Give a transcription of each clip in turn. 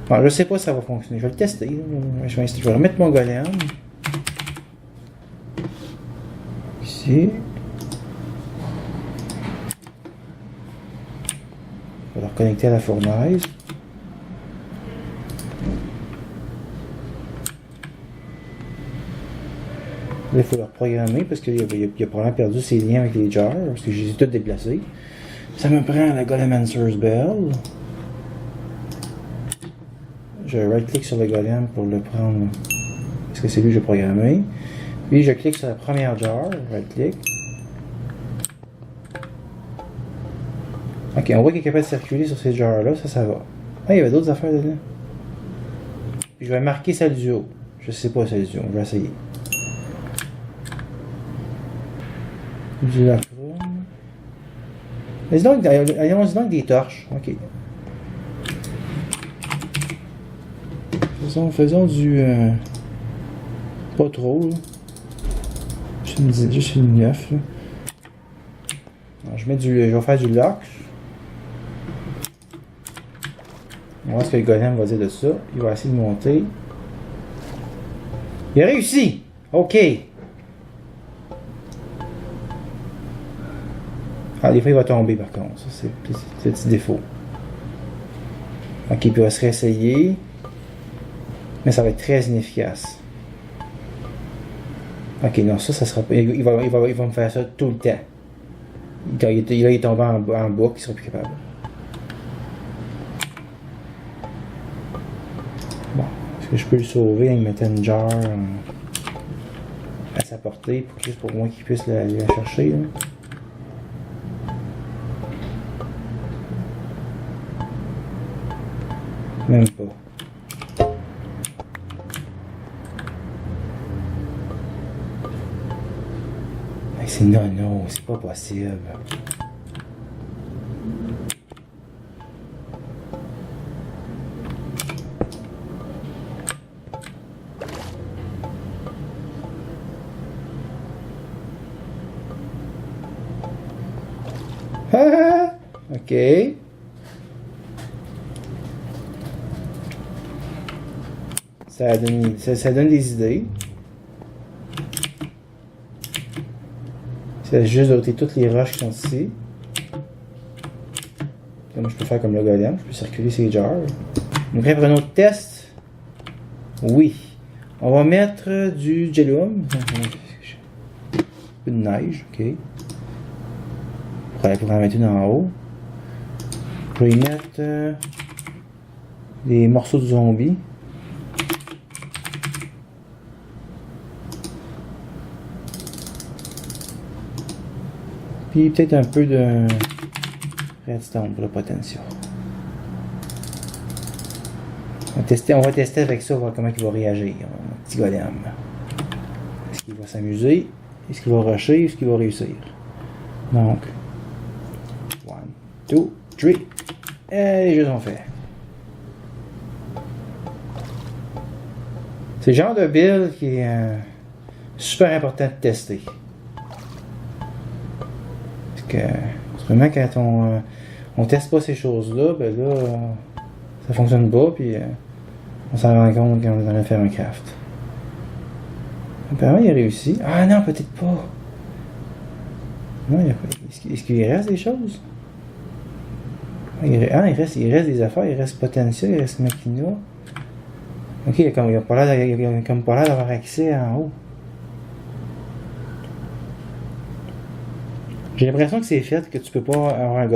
Bon, je sais pas si ça va fonctionner. Je vais le tester. Je vais remettre mon golem. Ici. Je vais le reconnecter à la fournaise. Là, il faut le reprogrammer parce qu'il a probablement perdu ses liens avec les jars, parce que je les ai tous déplacés. Ça me prend la Golemancer's Bell. Je right-click sur le golem pour le prendre. Parce que c'est lui que j'ai programmé. Puis je clique sur la première jar, right-click. Ok, on voit qu'il est capable de circuler sur ces jars-là, ça va. Ah, il y avait d'autres affaires dedans. Puis je vais marquer celle du haut. Je sais pas celle du haut, je vais essayer. Du lachrome. Allons-y donc des torches. Ok. Faisons du. Pas trop, là. Juste une 9, là. Alors, je vais faire du lock. On va voir ce que le golem va dire de ça. Il va essayer de monter. Il a réussi! Ok! Ah, des fois il va tomber par contre. Ça, c'est un petit défaut. Ok, puis il va se réessayer. Mais ça va être très inefficace. Ok, non, ça sera pas. Il va me faire ça tout le temps. Il est tombé en boucle, il sera plus capable. Bon, est-ce que je peux le sauver en mettant une jar à sa portée, juste pour moi qu'il puisse la chercher, là. Même pas. C'est non, c'est pas possible. Ok. Ça donne des idées. C'est juste d'ôter toutes les roches qui sont ici. Comme je peux faire comme le golem, je peux circuler ces jars. Donc après un autre test. Oui. On va mettre du Jellium. Un peu de neige, ok. Pour en mettre une en haut. Je vais y mettre des morceaux de zombie. Puis peut-être un peu de redstone pour le potentiel. On va tester avec ça, voir comment il va réagir, mon petit golem. Est-ce qu'il va s'amuser? Est-ce qu'il va rusher? Est-ce qu'il va réussir? Donc, 1, 2, 3. Et les jeux sont faits. C'est le genre de build qui est super important de tester. Parce que, vraiment, quand on teste pas ces choses-là, ben là, ça fonctionne pas, puis on s'en rend compte quand on est en train de faire un craft. Apparemment, il a réussi. Ah non, peut-être pas. Non, est-ce qu'il reste des choses? Il reste des affaires, il reste potentiel, il reste machina. Ok, il a comme pas l'air d'avoir accès en haut. J'ai l'impression que c'est fait que tu peux pas avoir un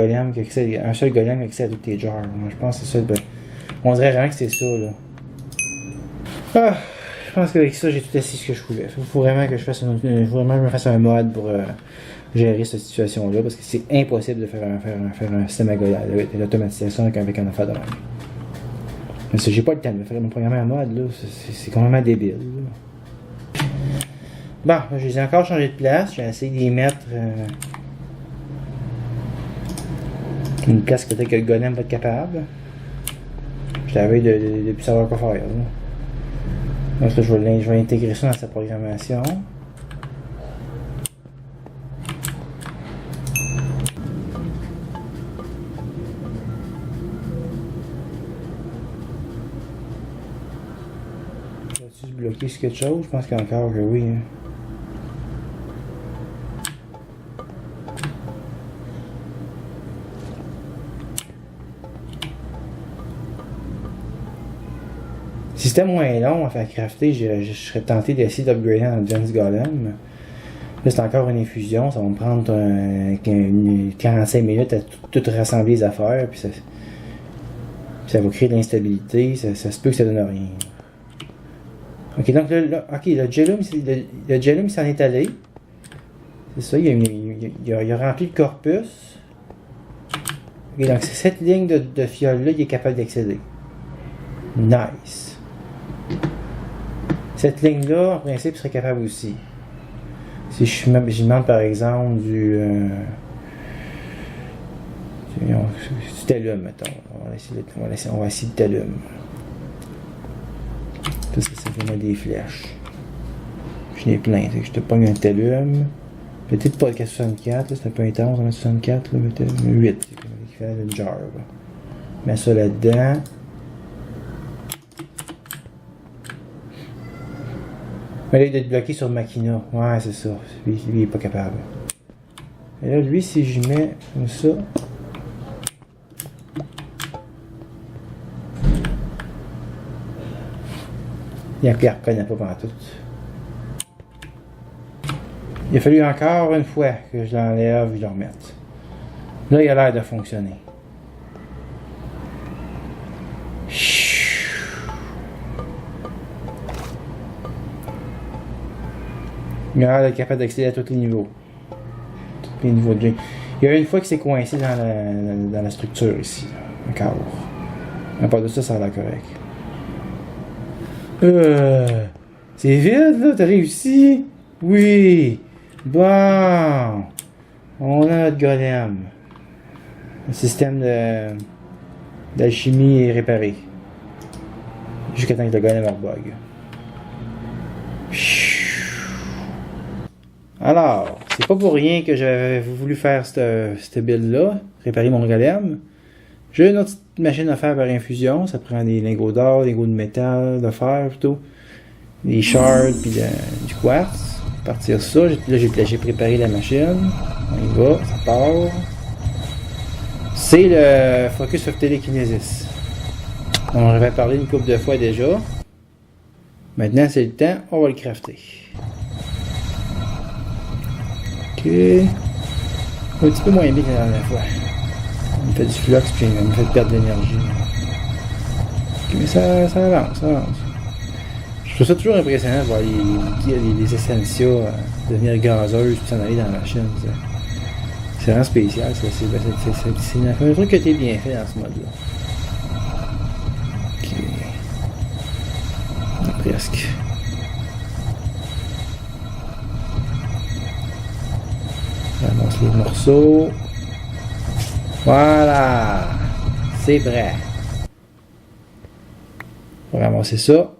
seul golem qui accède à tous tes jars. Moi, je pense que c'est ça. On dirait vraiment que c'est ça, là. Ah, je pense qu'avec ça, j'ai tout essayé ce que je pouvais. Il faut vraiment que je me fasse un mod pour gérer cette situation-là, parce que c'est impossible de faire un système à golem, l'automatisation avec un affaire de même. Mais j'ai pas le temps de me programmer un mod, là. C'est complètement débile, là. Bon, je les ai encore changé de place. J'ai essayé d'y mettre une place que peut-être que le golem va être capable. Je t'avais de plus savoir quoi faire, là. Donc là, je vais intégrer ça dans sa programmation. tu bloqué sur quelque chose? Je pense qu'encore que oui. Hein. Si c'était moins long à faire crafter, je serais tenté d'essayer d'upgrader en Advanced Golem. Là, c'est encore une infusion, ça va me prendre 45 minutes à tout rassembler les affaires, puis ça va créer de l'instabilité, ça se peut que ça donne rien. Ok, donc ok, le Gelum s'en est allé. C'est ça, il a rempli le corpus. Ok, donc c'est cette ligne de fiole-là, il est capable d'accéder. Nice. Cette ligne-là, en principe, serait capable aussi. Si je demande par exemple du tellum, mettons. On va essayer de tellum. Parce que ça fait moi des flèches. Je n'ai plein. Je te pogne un tellum. Peut-être pas le 64, là, c'est un peu intense, on met 64, là, mais 8. C'est qui fait le jar. Là. Mets ça là-dedans. Mais là, il doit être bloqué sur Machina. Ouais, c'est ça. Lui, il est pas capable. Et là, lui, si je mets comme ça. Il ne reconnaît pas pendant tout. Il a fallu encore une fois que je l'enlève et je le remette. Là, il a l'air de fonctionner. Il a l'air d'être capable d'accéder à tous les niveaux. Tous les niveaux de jeu. Il y a une fois qu'il s'est coincé dans la structure ici. Encore. À part de ça, ça a l'air correct. C'est vide là, t'as réussi? Oui! Bon! On a notre golem. Le système d'alchimie est réparé. Jusqu'à temps que le golem rebug. Alors, c'est pas pour rien que j'avais voulu faire cette build-là, réparer mon golem. J'ai une autre machine à faire par infusion, ça prend des lingots d'or, des lingots de métal, de fer plutôt, des shards puis du quartz. Partir ça, là j'ai préparé la machine, on y va, ça part. C'est le Focus of Telekinesis. On en avait parlé une couple de fois déjà. Maintenant c'est le temps, on va le crafter. Ok. Un petit peu moins bien que la dernière fois. On fait du flux puis on me fait perdre de l'énergie. Ok, mais ça avance, ça avance. Je trouve ça toujours impressionnant de voir les Essentia devenir gazeuses puis s'en aller dans la machine. C'est vraiment spécial. C'est un truc qui a été bien fait dans ce mode-là. Ok. Presque. On ramasse les morceaux. Voilà. C'est prêt. On va ramasser ça.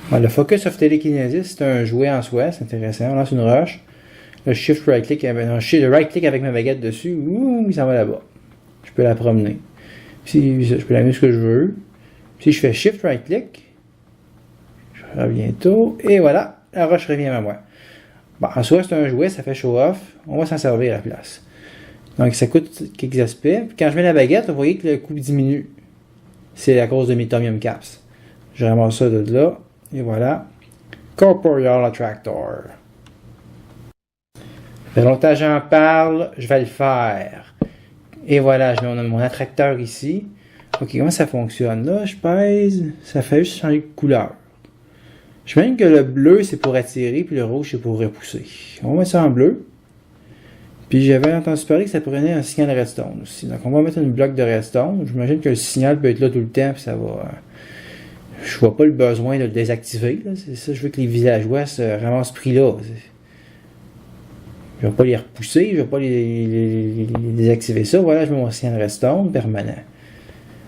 Alors, le Focus of Telekinesis, c'est un jouet en soi, c'est intéressant. On lance une roche. Le shift right-click, le right-click avec ma baguette dessus, il s'en va là-bas. Je peux la promener. Puis, je peux la mettre ce que je veux. Si je fais shift right-click, je reviens bientôt. Et voilà, la roche revient à moi. Bon, en soi, c'est un jouet, ça fait show-off. On va s'en servir à la place. Donc, ça coûte quelques aspects. Puis quand je mets la baguette, vous voyez que le coût diminue. C'est à cause de mes Tomium Caps. Je ramasse ça de là. Et voilà. Corporeal Attractor. Ça fait longtemps que j'en parle. Je vais le faire. Et voilà, je mets mon attracteur ici. Ok, comment ça fonctionne? Là, je pèse. Ça fait juste changer de couleur. Je mets que le bleu, c'est pour attirer, puis le rouge, c'est pour repousser. On va mettre ça en bleu. Puis j'avais entendu parler que ça prenait un signal redstone aussi. Donc on va mettre une bloc de redstone. J'imagine que le signal peut être là tout le temps, puis ça va... Je vois pas le besoin de le désactiver. Là. C'est ça, je veux que les villageois se ramassent ce prix-là. Je vais pas les repousser, je vais pas les désactiver ça. Voilà, je mets mon signal redstone permanent.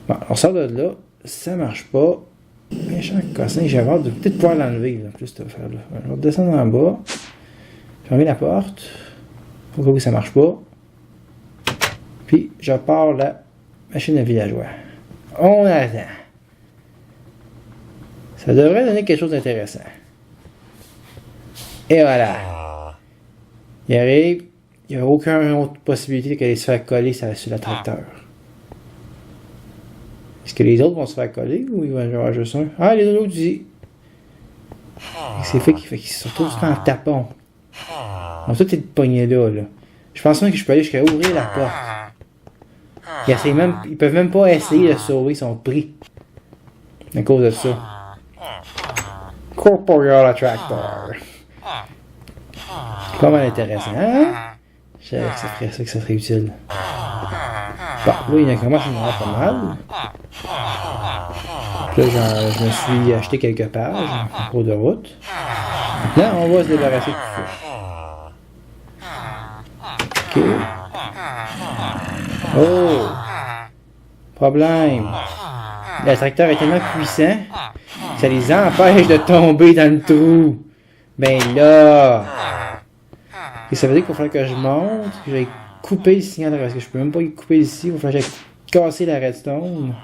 Bon, on sort de là. Ça marche pas. Méchant cossin, j'ai hâte de peut-être pouvoir l'enlever, là, plus cette affaire-là. Je vais descendre en bas. Fermer la porte. Au cas où ça marche pas. Puis, je pars la machine à villageois. On attend. Ça devrait donner quelque chose d'intéressant. Et voilà. Il arrive. Il n'y a aucune autre possibilité qu'elle se faire coller sur le tracteur. Est-ce que les autres vont se faire coller ou il va y avoir juste un? Ah, les autres aussi. C'est fait qu'ils se retrouvent en tapon. Donc, tout est pogné là. Je pense même que je peux aller jusqu'à ouvrir la porte. Ils peuvent même pas essayer de sauver, ils sont pris. À cause de ça. Corporeal Attractor. Pas mal intéressant, hein? Je savais que ça serait utile. Bon, là, il commence à me rendre pas mal. Puis là, je me suis acheté quelques pages en cours de route. Maintenant, on va se débarrasser de tout ça. Ok. Oh! Problème. Le tracteur est tellement puissant que ça les empêche de tomber dans le trou. Ben là! Et ça veut dire qu'il va falloir que je monte, que j'aille couper le signal, parce que je peux même pas y couper ici, il va falloir que j'aille casser la redstone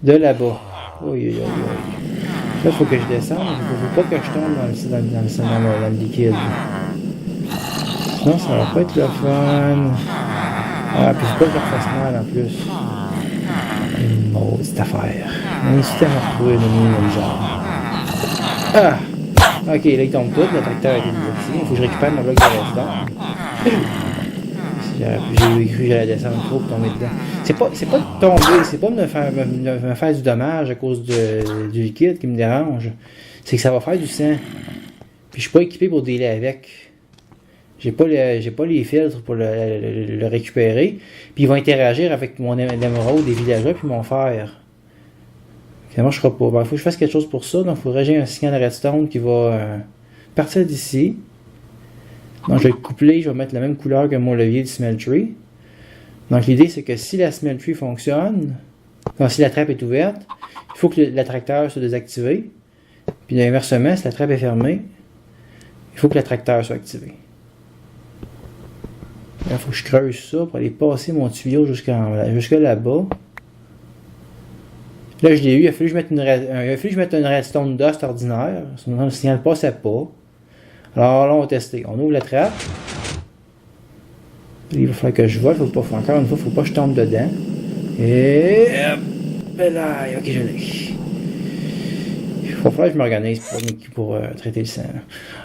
de là-bas. Là, il faut que je descende, il faut pas que je tombe dans le liquide. Sinon, ça va pas être le fun. Ah, puis faut pas que je refasse mal en plus. Une maudite affaire. On est tellement retrouvé le mini bizarre. Ah! Ok, là il tombe tout, le tracteur a été bloqué. Il faut que je récupère mon bloc de redstone. J'ai cru que j'allais descendre trop pour tomber dedans. C'est pas de tomber, c'est pas de me faire du dommage à cause du liquide qui me dérange. C'est que ça va faire du sang. Puis je suis pas équipé pour dealer avec. J'ai pas les filtres pour le récupérer. Puis il va interagir avec mon émeraude des villageois puis mon fer. Ça ne marchera pas. Il faut que je fasse quelque chose pour ça. Donc il faudrait que j'ai un signal de redstone qui va partir d'ici. Donc je vais le coupler, je vais mettre la même couleur que mon levier du smeltery. Donc l'idée c'est que si la smeltery fonctionne, donc si la trappe est ouverte, il faut que l'attracteur soit désactivé. Puis inversement, si la trappe est fermée, il faut que l'attracteur soit activé. Là, il faut que je creuse ça pour aller passer mon tuyau jusqu'à là-bas. Là, je l'ai eu. Il a fallu que je mette une redstone dust ordinaire. Sinon, le signal ne passait pas. Alors là, on va tester. On ouvre la trappe. Il va falloir que je vole. Encore une fois, il ne faut pas que je tombe dedans. Et... là, ok, je l'ai. Il va falloir que je m'organise pour traiter le sang.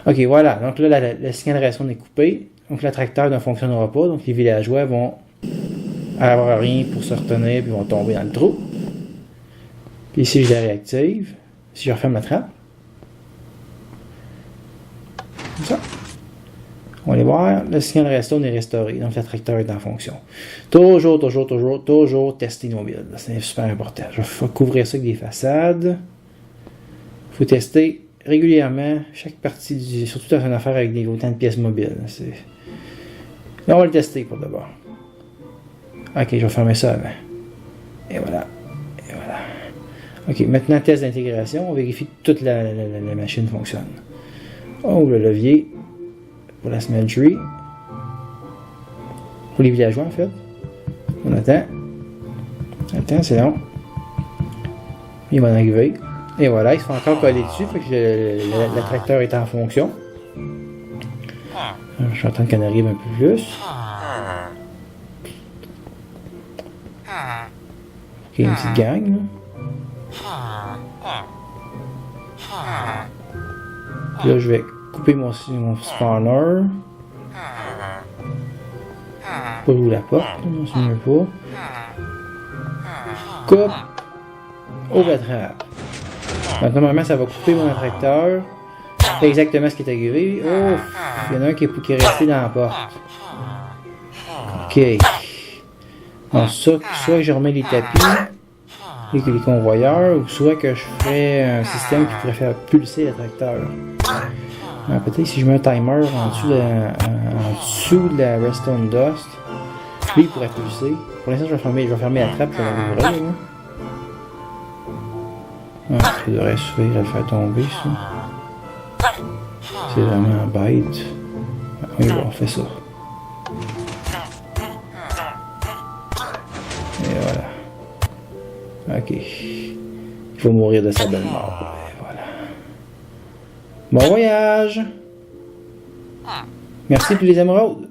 Ok, voilà. Donc là, le signal de redstone est coupé. Donc l'attracteur ne fonctionnera pas. Donc les villageois vont avoir rien pour se retenir. Puis vont tomber dans le trou. Puis ici, je la réactive. Si je referme la trappe. Comme ça. On va aller voir. Le signal redstone est restauré. Donc l'attracteur est en fonction. Toujours tester nos builds. C'est super important. Je vais couvrir ça avec des façades. Il faut tester régulièrement chaque partie, surtout dans une affaire avec autant de pièces mobiles. Là, on va le tester pour d'abord. Ok, je vais fermer ça avant. Et voilà. Ok, maintenant test d'intégration, on vérifie que toute la machine fonctionne. On ouvre le levier pour la smeltery. Pour les villageois en fait. On attend. C'est long. Il va en arriver. Et voilà, ils se font encore coller dessus, fait que l'attracteur est en fonction. Je suis en train qu'elle arrive un peu plus. Ok, une petite gang là. Puis là, je vais couper mon spawner. Pas ouvrir la porte, on se met pas. Coupe. Ouvre la trappe. Donc, normalement, ça va couper mon attracteur. C'est exactement ce qui est arrivé. Oh, il y en a un qui est resté dans la porte. Ok. Donc, soit je remets les tapis. Les convoyeurs, ou soit que je ferais un système qui pourrait faire pulser l'attracteur. Peut-être si je mets un timer en dessous de la redstone dust, lui il pourrait pulser. Pour l'instant, je vais fermer la trappe, je vais l'ouvrir. Ça devrait suffire à le faire tomber, ça. C'est vraiment bête. Oui, bon, on fait ça. Et voilà. Ok. Il Il faut mourir de sa belle mort. Et voilà. Bon voyage! Merci pour les émeraudes.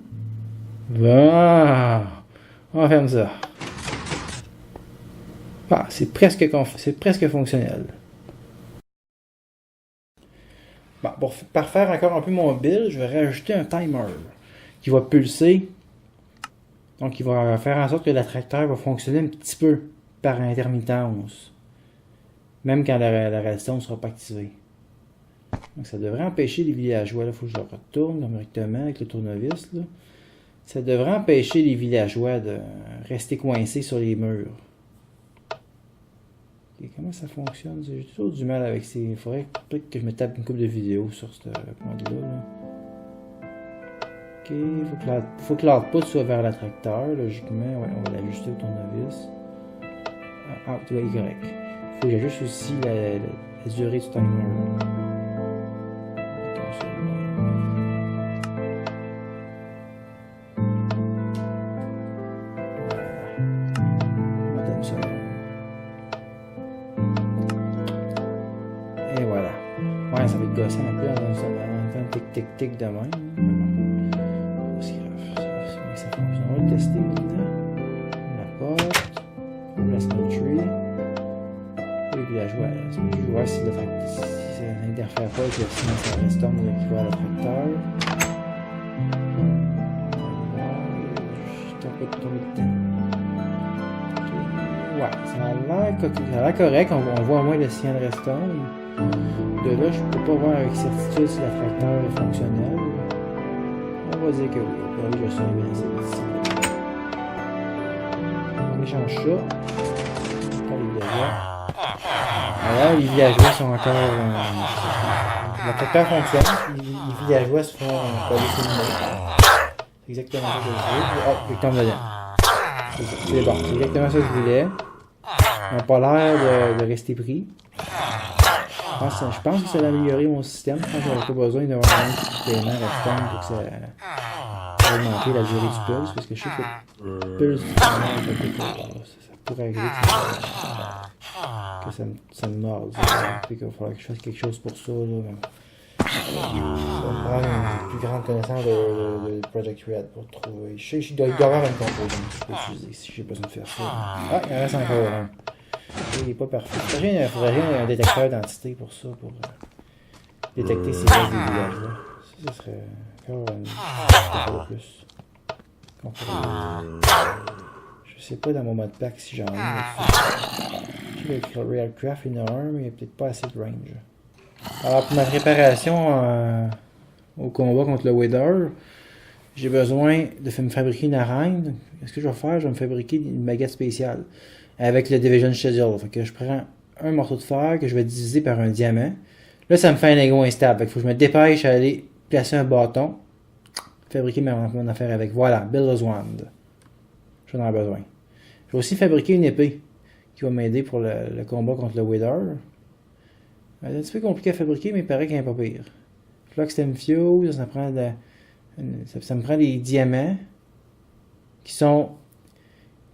Bon. On ferme ça. Ah, c'est presque fonctionnel. Bon, pour parfaire encore un peu mon build, je vais rajouter un timer qui va pulser. Donc, il va faire en sorte que l'attracteur va fonctionner un petit peu par intermittence. Même quand la redstone ne sera pas activée. Donc, ça devrait empêcher les villageois. Il faut que je le retourne directement avec le tournevis. Là. Ça devrait empêcher les villageois de rester coincés sur les murs. Et comment ça fonctionne? J'ai toujours du mal avec ces... Il faudrait peut-être que je me tape une couple de vidéos sur ce mode-là. Ok, faut que l'output soit vers l'attracteur, logiquement. Ouais, on va l'ajuster au tournevis. Ah, tu vois, il est correct. Faut que j'ajuste aussi la durée du timer. Et voilà. Ouais, ça va être gossant un peu en faisant tic-tic-tic de même. C'est grave. Ça fonctionne. On va le tester maintenant. La porte. On place notre tree. Et puis la jouer. Je vais voir si ça n'interfère pas avec le silence à restore qui va à l'attracteur. Je t'en peux tomber dedans. Ouais, ça a l'air correct. On voit au moins le signal redstone. De là, je peux pas voir avec certitude si l'attracteur est fonctionnel. On va dire que oui. Là, je sens bien ici. On échange ça. Voilà, les villageois sont encore... l'attracteur fonctionne. Les villageois se font coller sur le mur. C'est exactement ça que je veux. Oh, il tombe dedans. C'est bon, c'est exactement ça que je voulais. Ils n'ont pas l'air de rester pris. Je pense que ça va améliorer mon système. Je pense que j'aurais pas besoin d'avoir un petit paiement restant pour que ça augmenter la durée du pulse. Parce que je sais que le pulse du paiement, ça pourrait arriver que ça me morde. Il va falloir que je fasse quelque chose pour ça. Là. Ça va me prendre une plus grande connaissance de Project Red pour trouver. Je sais qu'il doit y avoir une composante que je peux utiliser si j'ai besoin de faire ça. Ah, il en reste encore un. Il n'est pas parfait. Il faudrait un détecteur d'entité pour ça, pour détecter ces restes des villages-là. Ça serait encore un peu plus. Je sais pas dans mon mode pack si j'en ai. Je vais écrire Railcraft énorme, mais il n'y a peut-être pas assez de range. Alors pour ma préparation au combat contre le Wither, j'ai besoin de me fabriquer une arène. Ce que je vais faire, je vais me fabriquer une baguette spéciale avec le Division Schedule. Fait que je prends un morceau de fer que je vais diviser par un diamant. Là, ça me fait un Lego instable. Fait que faut que je me dépêche à aller placer un bâton, fabriquer mon affaire avec. Voilà, Builder's Wand. J'en ai besoin. Je vais aussi fabriquer une épée qui va m'aider pour le combat contre le Wither. C'est un petit peu compliqué à fabriquer, mais il paraît qu'il n'est pas pire. Fluxtem Fuse, ça me prend des diamants qui sont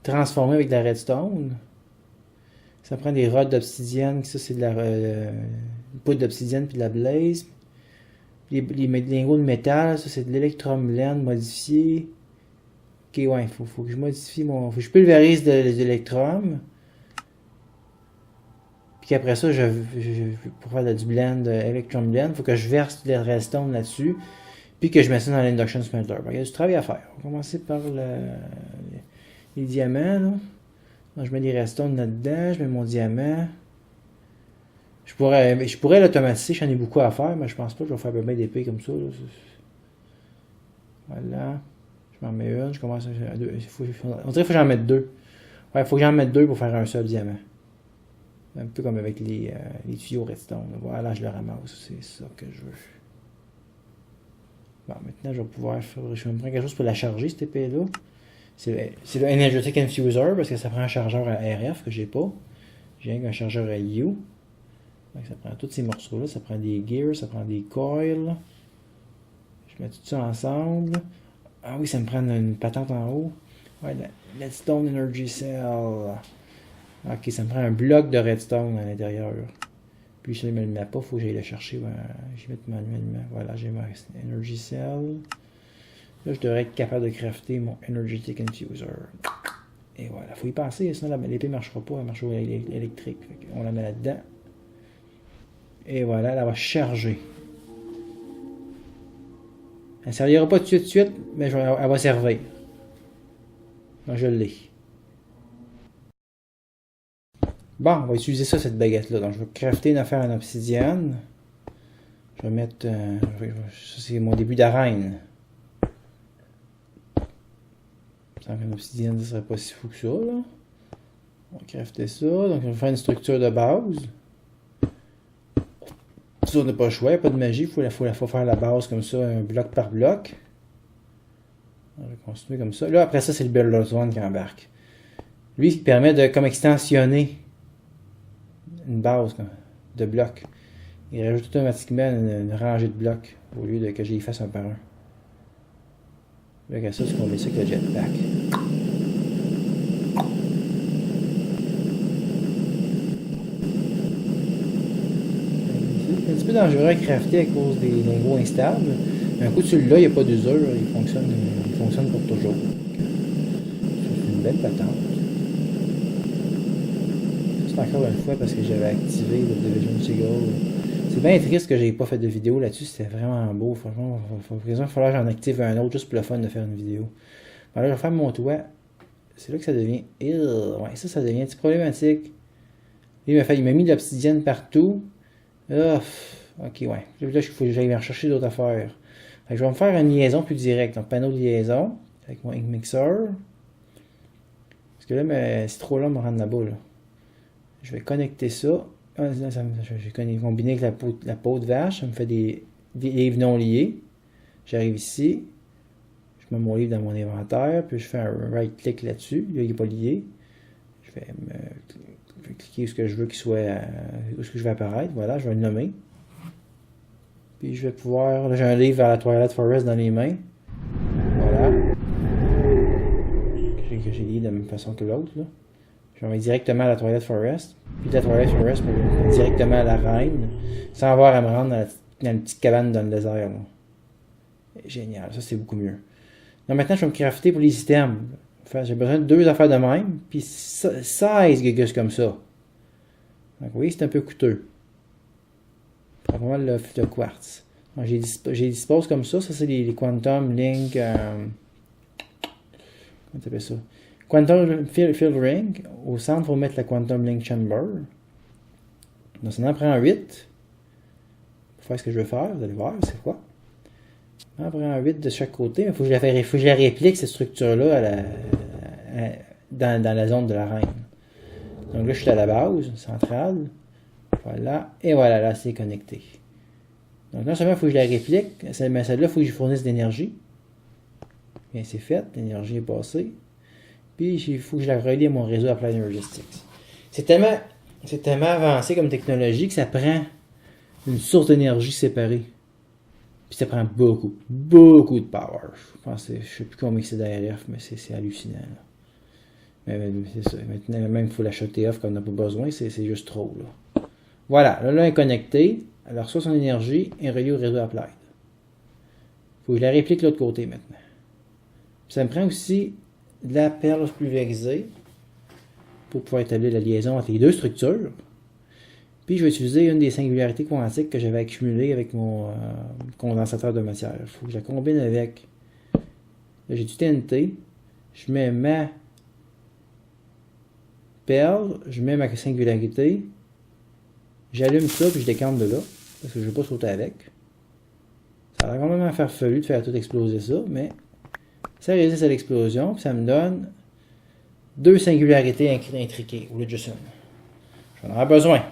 transformés avec de la redstone. Ça prend des rods d'obsidienne, ça c'est de la poudre d'obsidienne puis de la blaze. Les lingots de métal, ça c'est de l'électrum blend modifié. Ok, ouais, faut que je modifie faut que je pulvérise de l'électrum. Puis après ça, pour faire du blend, Electrum Blend, il faut que je verse les redstone là-dessus. Puis que je mette ça dans l'Induction Smelter. Il y a du travail à faire. On va commencer par les diamants. Là. Donc, je mets les redstone là-dedans. Je mets mon diamant. Je pourrais l'automatiser. J'en ai beaucoup à faire, mais je pense pas que je vais faire bien d'épée comme ça. Là. Voilà. Je m'en mets une. Je commence à deux. On dirait qu'il faut que j'en mette deux. Ouais, il faut que j'en mette deux pour faire un seul diamant. Un peu comme avec les tuyaux redstone. Voilà, je le ramasse. C'est ça que je veux. Bon, maintenant, je vais pouvoir faire. Je vais me prendre quelque chose pour la charger, cette épée-là. C'est le Energetic Infuser, parce que ça prend un chargeur à RF que j'ai pas. J'ai un chargeur à U. Donc, ça prend tous ces morceaux-là. Ça prend des gears, ça prend des coils. Je mets tout ça ensemble. Ah oui, ça me prend une patente en haut. Ouais, la Leadstone Energy Cell. Ok, ça me prend un bloc de redstone à l'intérieur. Puis je ne me le met pas, il faut que j'aille le chercher. J'y mets manuellement. Voilà, j'ai ma Energy Cell. Là, je devrais être capable de crafter mon Energetic Infuser. Et voilà, il faut y penser, sinon l'épée ne marchera pas, elle marche au électrique. On la met là-dedans. Et voilà, elle va charger. Elle ne servira pas tout de suite, mais elle va servir. Donc, je l'ai. Bon, on va utiliser ça, cette baguette-là. Donc, je vais crafter une affaire en obsidienne. Je vais mettre... ça, c'est mon début d'arène. Sans qu'un obsidienne, ça serait pas si fou que ça, là. On va crafter ça. Donc, on va faire une structure de base. Ça, on n'a pas le choix, il n'y a pas de magie. Il faut faire la base comme ça, un bloc par bloc. On va continuer comme ça. Là, après ça, c'est le Builder's One qui embarque. Lui, il permet de comme extensionner une base de blocs. Il rajoute automatiquement une rangée de blocs au lieu de que j'y fasse un par un. Là, ça, c'est qu'on met ça avec le jetpack. C'est un petit peu dangereux à crafter à cause des lingots instables. Un coup de celui-là, il n'y a pas d'usure, il fonctionne pour toujours. C'est une belle patente. C'est encore une fois parce que j'avais activé le Division Sigil. C'est bien triste que j'ai pas fait de vidéo là-dessus, c'était vraiment beau. Franchement, il va falloir que j'en active un autre juste pour le fun de faire une vidéo. Alors là, je vais faire mon toit. C'est là que ça devient. Ouais, ça devient un petit problématique. Il m'a mis de l'obsidienne partout. Ok, ouais. Là, il faut que j'aille rechercher d'autres affaires. Fait que je vais me faire une liaison plus directe. Donc, panneau de liaison avec mon Ink Mixer. Parce que là, c'est trop long de me rendre là-bas. Là. Je vais connecter ça. J'ai combiné avec la peau de vache. Ça me fait des livres non liés. J'arrive ici. Je mets mon livre dans mon inventaire. Puis je fais un right-click là-dessus. Là, il n'est pas lié. Je vais cliquer ce que je veux qu'il soit. Où ce que je vais apparaître. Voilà, je vais le nommer. Puis je vais pouvoir. Là, j'ai un livre vers la Twilight Forest dans les mains. Voilà. Que j'ai lié de la même façon que l'autre. Je vais mettre directement à la Twilight Forest. Puis de la Twilight Forest, je vais mettre directement à la reine. Sans avoir à me rendre dans une petite cabane dans le désert. Là. Génial, ça c'est beaucoup mieux. Donc maintenant, je vais me crafter pour les items. J'ai besoin de 2 affaires de même. Puis 16 gugus comme ça. Donc vous voyez, c'est un peu coûteux. Pas mal le quartz. J'ai dispose comme ça. Ça, c'est les Quantum Link. Comment tu appelles ça? Quantum Field Ring. Au centre, il faut mettre la Quantum Link Chamber. Donc, ça en prend 8. Pour faire ce que je veux faire. Vous allez voir, c'est quoi? Ça en prend 8 de chaque côté. Il faut que je la réplique, cette structure-là, dans la zone de la reine. Donc là, je suis à la base centrale. Voilà. Et voilà, là, c'est connecté. Donc, non seulement il faut que je la réplique, mais celle-là, il faut que je fournisse de l'énergie. Bien, c'est fait. L'énergie est passée. Puis, il faut que je la relie à mon réseau Applied Energistics. C'est tellement avancé comme technologie que ça prend une source d'énergie séparée. Puis, ça prend beaucoup de power. Je ne sais plus combien c'est d'ARF, mais c'est hallucinant. Là. Mais c'est ça. Maintenant, même il faut l'acheter off quand on n'a pas besoin. C'est juste trop. Là. Voilà, là, elle est connectée. Elle reçoit son énergie et reliée au réseau Applied. Il faut que je la réplique de l'autre côté maintenant. Puis ça me prend aussi de la perle pulvérisée pour pouvoir établir la liaison entre les deux structures. Puis je vais utiliser une des singularités quantiques que j'avais accumulées avec mon condensateur de matière. Il faut que je la combine avec. Là, j'ai du TNT. Je mets ma perle. Je mets ma singularité. J'allume ça puis je décante de là. Parce que je ne veux pas sauter avec. Ça a quand même farfelu de faire tout exploser ça. Mais ça résiste à l'explosion. Puis ça me donne 2 singularités intriquées au lieu de juste une. J'en aurai besoin.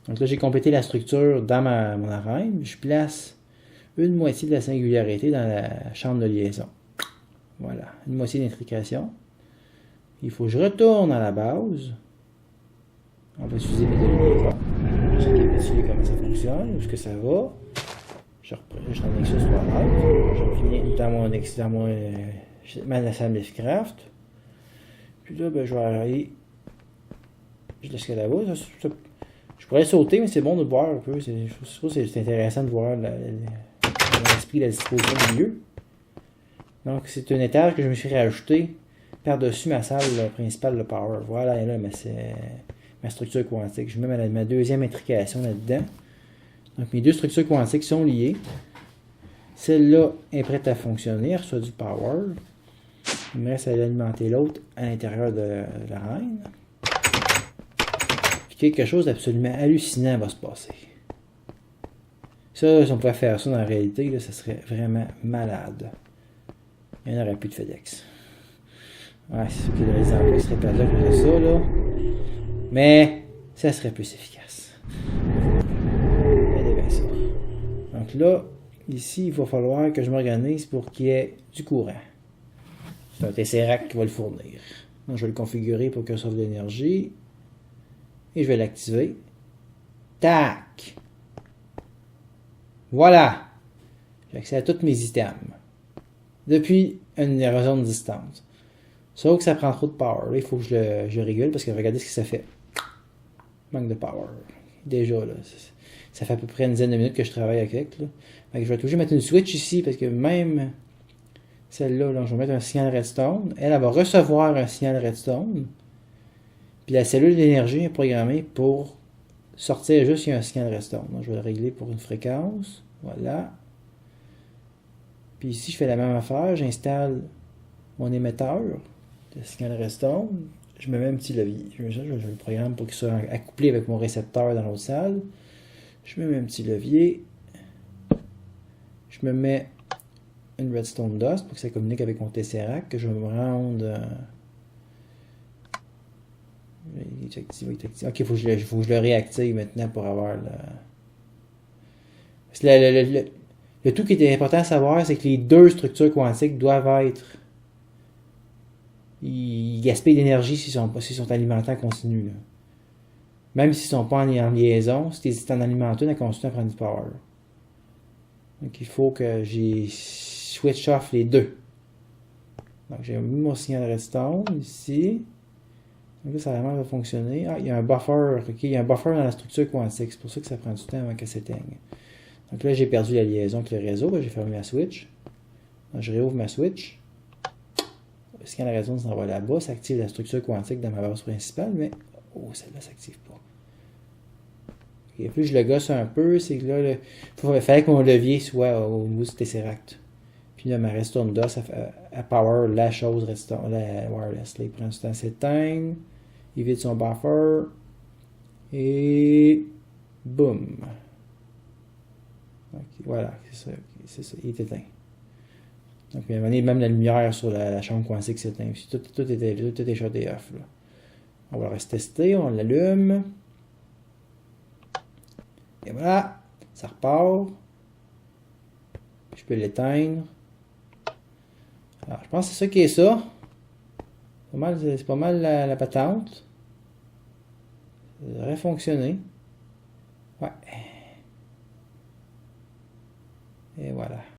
Donc là, j'ai complété la structure dans mon arène. Je place une moitié de la singularité dans la chambre de liaison. Voilà, une moitié d'intrication. Il faut que je retourne à la base. On va utiliser mes liaison. Je vais récapituler comment ça fonctionne, où est-ce que ça va. Je reprends Nexus Toilette. Je reviens dans mon salle Craft. Puis là, ben, je vais aller Je laisse qu'à là-bas. Je pourrais sauter, mais c'est bon de voir un peu. Je trouve que c'est intéressant de voir l'esprit de la disposition du lieu. Donc, c'est un étage que je me suis rajouté par-dessus ma salle principale de power. Voilà, et là, mais c'est ma structure quantique. Je mets ma deuxième intrication là-dedans. Donc, mes deux structures quantiques sont liées. Celle-là est prête à fonctionner, elle reçoit du power. Il me reste à alimenter l'autre à l'intérieur de l'arène. Puis quelque chose d'absolument hallucinant va se passer. Ça, si on pouvait faire ça dans la réalité, là, ça serait vraiment malade. Il n'y en aurait plus de FedEx. Ouais, c'est sûr que les emplois seraient perdus à cause de ça, là. Mais ça serait plus efficace. Regardez bien ça. Donc là, ici, il va falloir que je m'organise pour qu'il y ait du courant. C'est un Tesseract qui va le fournir. Donc, je vais le configurer pour qu'il sauve de l'énergie. Et je vais l'activer. Tac! Voilà! J'ai accès à tous mes items. Depuis une zone distance. Sauf que ça prend trop de power. Là, il faut que je régule parce que regardez ce que ça fait. Manque de power. Déjà, là. Ça fait à peu près une dizaine de minutes que je travaille avec. Là. Fait que je vais toujours mettre une switch ici parce que même celle-là, là, je vais mettre un signal redstone. Elle va recevoir un signal redstone. Puis la cellule d'énergie est programmée pour sortir juste s'il y a un signal redstone. Donc, je vais le régler pour une fréquence. Voilà. Puis ici, je fais la même affaire. J'installe mon émetteur de signal redstone. Je me mets un petit levier. Je le programme pour qu'il soit accouplé avec mon récepteur dans l'autre salle. Je me mets un petit levier. Je me mets une redstone dust pour que ça communique avec mon Tesseract, que je vais me rendre. Il est activé. Ok, il faut que je le réactive maintenant pour avoir le tout qui est important à savoir, c'est que les deux structures quantiques doivent être. Ils gaspillent d'énergie s'ils sont alimentés en continu. Là. Même s'ils ne sont pas en liaison, si tu es en alimenté, on continue à prendre du power. Donc il faut que j'ai switch off les deux. Donc j'ai mis mon signal redstone ici. Donc là, ça va fonctionner. Ah, il y a un buffer. Ok, il y a un buffer dans la structure quantique. C'est pour ça que ça prend du temps avant qu'elle s'éteigne. Donc là, j'ai perdu la liaison avec le réseau. J'ai fermé ma switch. Donc, je réouvre ma switch. Le signal redstone s'en va là-bas. Ça active la structure quantique dans ma base principale, mais celle-là ne s'active pas. Et plus je le gosse un peu, c'est que là, il fallait que mon levier soit au niveau du Tesseract. Puis là, ma redstone DOS, elle power la chose redstone, la wireless. Là, il prend du temps à s'éteindre. Il vide son buffer. Et boum. Okay, voilà, c'est ça. Il est éteint. Donc, à un moment donné, même la lumière sur la chambre quantique s'éteint aussi. Tout est shutté off. Là. On va rester tester, on l'allume. Et voilà, ça repart. Je peux l'éteindre. Alors, je pense que c'est ça qui est ça. C'est pas mal la patente. Ça devrait fonctionner. Ouais. Et voilà.